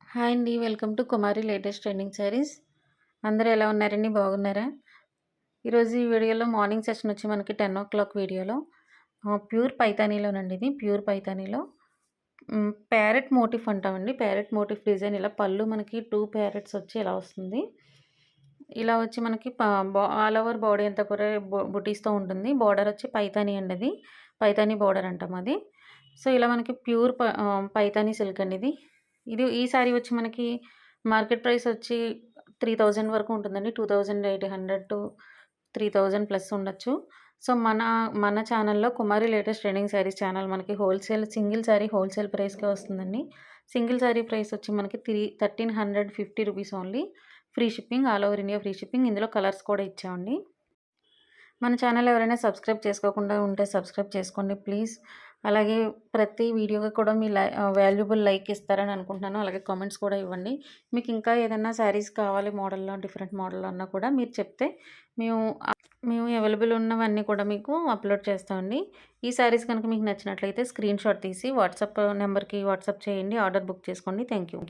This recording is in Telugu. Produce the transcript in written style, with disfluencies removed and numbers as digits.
హాయ్ అండి. Welcome to Kumari latest trending saris. అందరూ ఎలా ఉన్నారండి? బాగున్నారా? ఈరోజు ఈ వీడియోలో మార్నింగ్ సెషన్ వచ్చి మనకి 10:00 వీడియోలో ప్యూర్ పైతానీలోనండి ఇది. ప్యూర్ పైతానీలో ప్యారెట్ మోటిఫ్ అంటామండి. ప్యారెట్ మోటిఫ్ డిజైన్ ఇలా పళ్ళు మనకి 2 ప్యారెట్స్ వచ్చి ఇలా వస్తుంది. ఇలా వచ్చి మనకి ఆల్ ఓవర్ బాడీ అంతా కూడా బుటీస్‌తో ఉంటుంది. బార్డర్ వచ్చి పైతానీ అండి అది. పైతానీ బార్డర్ అంటాం అది. సో, ఇలా మనకి ప్యూర్ పైతానీ సిల్క్ అండి ఇది. ఈ సారీ వచ్చి మనకి మార్కెట్ ప్రైస్ వచ్చి 3000 వరకు ఉంటుందండి. 2800-3000 ప్లస్ ఉండొచ్చు. సో, మన ఛానల్‌లో కుమారి లేటెస్ట్ ట్రెండింగ్ శారీస్ ఛానల్ మనకి సింగిల్ శారీ హోల్‌సేల్ ప్రైస్‌కే వస్తుందండి. సింగిల్ శారీ ప్రైస్ వచ్చి మనకి 1350 rupees only. Free shipping, all over India free shipping. ఇందులో కలర్స్ కూడా ఇచ్చామండి. మన ఛానల్ ఎవరైనా సబ్స్క్రైబ్ చేసుకోకుండా ఉంటే సబ్స్క్రైబ్ చేసుకోండి ప్లీజ్. అలాగే ప్రతి వీడియోకి కూడా మీ వాల్యుబుల్ లైక్ ఇస్తారని అనుకుంటున్నాను. అలాగే కామెంట్స్ కూడా ఇవ్వండి. మీకు ఇంకా ఏదైనా శారీస్ కావాలి మోడల్‌లో, డిఫరెంట్ మోడల్‌లో అన్నా కూడా మీరు చెప్తే మేము మేము అవైలబుల్ ఉన్నవన్నీ కూడా మీకు అప్లోడ్ చేస్తామండి. ఈ శారీస్ కనుక మీకు నచ్చినట్లయితే స్క్రీన్‌షాట్ తీసి వాట్సాప్ నెంబర్‌కి వాట్సాప్ చేయండి. ఆర్డర్ బుక్ చేసుకోండి. Thank you.